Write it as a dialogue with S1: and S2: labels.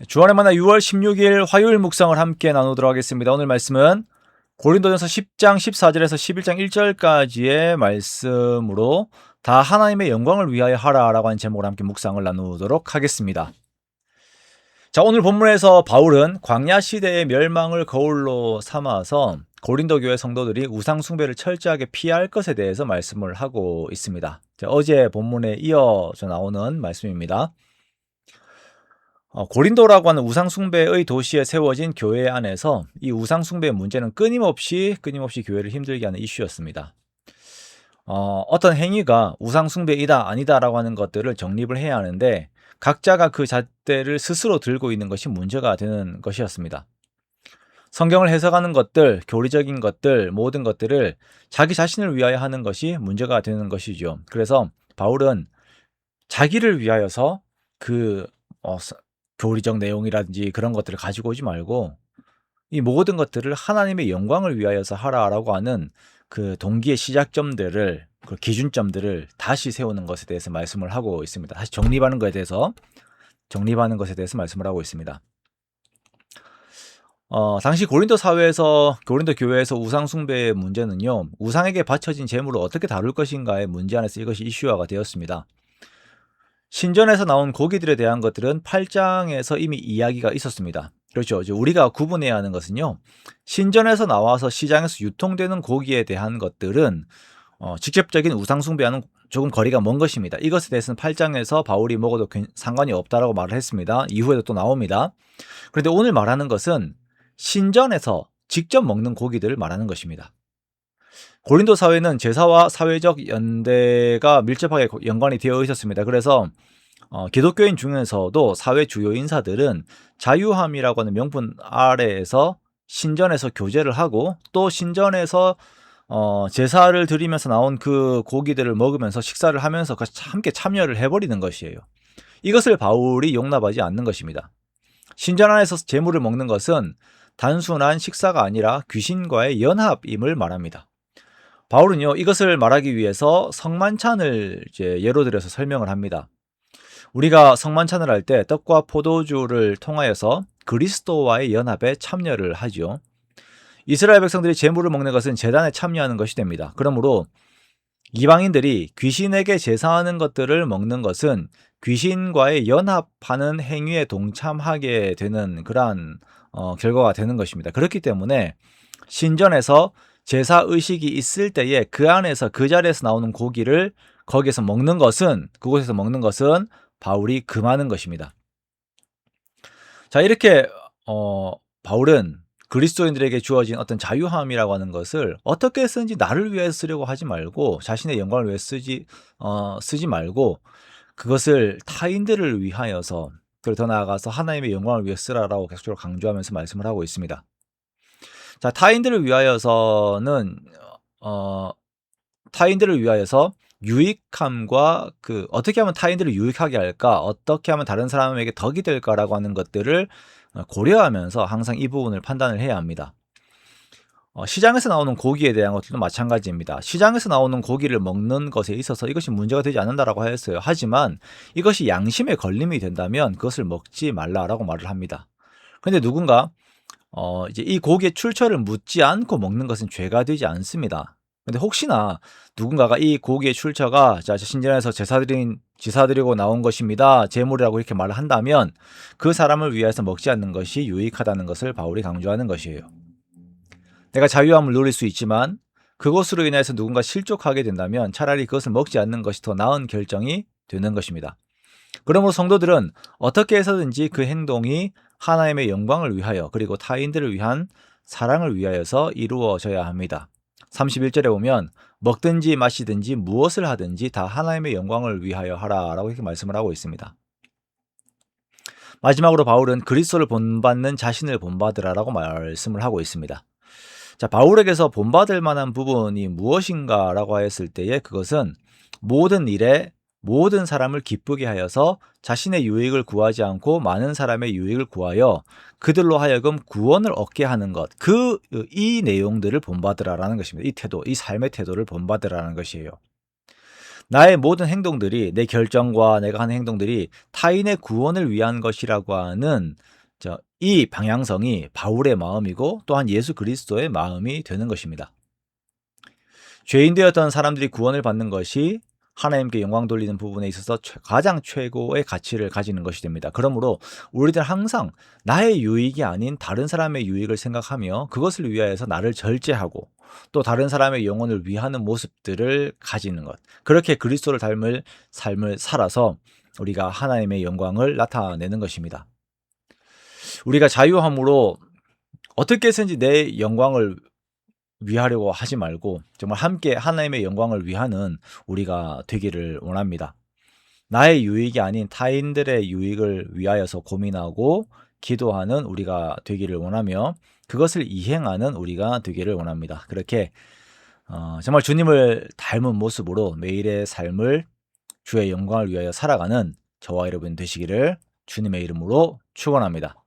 S1: 주안의 만나 6월 16일 화요일 묵상을 함께 나누도록 하겠습니다. 오늘 말씀은 고린도전서 10장 14절에서 11장 1절까지의 말씀으로 다 하나님의 영광을 위하여 하라라고 하는 제목으로 함께 묵상을 나누도록 하겠습니다. 자, 오늘 본문에서 바울은 광야 시대의 멸망을 거울로 삼아서 고린도 교회 성도들이 우상 숭배를 철저하게 피해야 할 것에 대해서 말씀을 하고 있습니다. 자, 어제 본문에 이어져 나오는 말씀입니다. 고린도라고 하는 우상숭배의 도시에 세워진 교회 안에서 이 우상숭배의 문제는 끊임없이 교회를 힘들게 하는 이슈였습니다. 어떤 행위가 우상숭배이다 아니다라고 하는 것들을 정립을 해야 하는데 각자가 그 잣대를 스스로 들고 있는 것이 문제가 되는 것이었습니다. 성경을 해석하는 것들, 교리적인 것들, 모든 것들을 자기 자신을 위하여 하는 것이 문제가 되는 것이죠. 그래서 바울은 자기를 위하여서 교리적 내용이라든지 그런 것들을 가지고 오지 말고 이 모든 것들을 하나님의 영광을 위하여서 하라라고 하는 그 동기의 시작점들을, 그 기준점들을 다시 세우는 것에 대해서 말씀을 하고 있습니다. 다시 정립하는 것에 대해서 말씀을 하고 있습니다. 당시 고린도 사회에서, 고린도 교회에서 우상 숭배의 문제는요, 우상에게 바쳐진 재물을 어떻게 다룰 것인가의 문제 안에서 이것이 이슈화가 되었습니다. 신전에서 나온 고기들에 대한 것들은 8장에서 이미 이야기가 있었습니다. 그렇죠. 우리가 구분해야 하는 것은요, 신전에서 나와서 시장에서 유통되는 고기에 대한 것들은 직접적인 우상숭배와는 조금 거리가 먼 것입니다. 이것에 대해서는 8장에서 바울이 먹어도 상관이 없다라고 말을 했습니다. 이후에도 또 나옵니다. 그런데 오늘 말하는 것은 신전에서 직접 먹는 고기들을 말하는 것입니다. 고린도 사회는 제사와 사회적 연대가 밀접하게 연관이 되어 있었습니다. 그래서 기독교인 중에서도 사회 주요 인사들은 자유함이라고 하는 명분 아래에서 신전에서 교제를 하고 또 신전에서 제사를 드리면서 나온 그 고기들을 먹으면서 식사를 하면서 함께 참여를 해버리는 것이에요. 이것을 바울이 용납하지 않는 것입니다. 신전 안에서 제물을 먹는 것은 단순한 식사가 아니라 귀신과의 연합임을 말합니다. 바울은요, 이것을 말하기 위해서 성만찬을 예로 들어서 설명을 합니다. 우리가 성만찬을 할 때 떡과 포도주를 통하여서 그리스도와의 연합에 참여를 하죠. 이스라엘 백성들이 제물을 먹는 것은 제단에 참여하는 것이 됩니다. 그러므로 이방인들이 귀신에게 제사하는 것들을 먹는 것은 귀신과의 연합하는 행위에 동참하게 되는 그러한 결과가 되는 것입니다. 그렇기 때문에 신전에서 제사 의식이 있을 때에 그 안에서 그 자리에서 나오는 고기를 거기에서 먹는 것은, 그곳에서 먹는 것은 바울이 금하는 것입니다. 자, 이렇게 바울은 그리스도인들에게 주어진 어떤 자유함이라고 하는 것을 어떻게 쓰는지 나를 위해서 쓰려고 하지 말고, 자신의 영광을 위해 쓰지 말고 그것을 타인들을 위하여서, 그리고 더 나아가서 하나님의 영광을 위해 쓰라라고 계속적으로 강조하면서 말씀을 하고 있습니다. 자, 타인들을 위하여서는 타인들을 위하여서 유익함과 어떻게 하면 타인들을 유익하게 할까, 어떻게 하면 다른 사람에게 덕이 될까라고 하는 것들을 고려하면서 항상 이 부분을 판단을 해야 합니다. 시장에서 나오는 고기에 대한 것들도 마찬가지입니다. 시장에서 나오는 고기를 먹는 것에 있어서 이것이 문제가 되지 않는다라고 하였어요. 하지만 이것이 양심에 걸림이 된다면 그것을 먹지 말라라고 말을 합니다. 그런데 누군가 이제 이 고기의 출처를 묻지 않고 먹는 것은 죄가 되지 않습니다. 근데 혹시나 누군가가 이 고기의 출처가 신전에서 제사드리고 나온 것입니다, 제물이라고 이렇게 말을 한다면 그 사람을 위해서 먹지 않는 것이 유익하다는 것을 바울이 강조하는 것이에요. 내가 자유함을 누릴 수 있지만 그것으로 인해서 누군가 실족하게 된다면 차라리 그것을 먹지 않는 것이 더 나은 결정이 되는 것입니다. 그러므로 성도들은 어떻게 해서든지 그 행동이 하나님의 영광을 위하여, 그리고 타인들을 위한 사랑을 위하여서 이루어져야 합니다. 31절에 보면 먹든지 마시든지 무엇을 하든지 다 하나님의 영광을 위하여 하라라고 이렇게 말씀을 하고 있습니다. 마지막으로 바울은 그리스도를 본받는 자신을 본받으라라고 말씀을 하고 있습니다. 자, 바울에게서 본받을 만한 부분이 무엇인가라고 하였을 때에 그것은 모든 일에 모든 사람을 기쁘게 하여서 자신의 유익을 구하지 않고 많은 사람의 유익을 구하여 그들로 하여금 구원을 얻게 하는 것, 이 내용들을 본받으라라는 것입니다. 이 태도, 이 삶의 태도를 본받으라는 것이에요. 나의 모든 행동들이 내 결정과 내가 하는 행동들이 타인의 구원을 위한 것이라고 하는 이 방향성이 바울의 마음이고 또한 예수 그리스도의 마음이 되는 것입니다. 죄인 되었던 사람들이 구원을 받는 것이 하나님께 영광 돌리는 부분에 있어서 가장 최고의 가치를 가지는 것이 됩니다. 그러므로 우리들 항상 나의 유익이 아닌 다른 사람의 유익을 생각하며 그것을 위하여서 나를 절제하고 또 다른 사람의 영혼을 위하는 모습들을 가지는 것. 그렇게 그리스도를 닮을 삶을 살아서 우리가 하나님의 영광을 나타내는 것입니다. 우리가 자유함으로 어떻게 해서든지 내 영광을 위하려고 하지 말고 정말 함께 하나님의 영광을 위하는 우리가 되기를 원합니다. 나의 유익이 아닌 타인들의 유익을 위하여서 고민하고 기도하는 우리가 되기를 원하며 그것을 이행하는 우리가 되기를 원합니다. 그렇게 정말 주님을 닮은 모습으로 매일의 삶을 주의 영광을 위하여 살아가는 저와 여러분 되시기를 주님의 이름으로 축원합니다.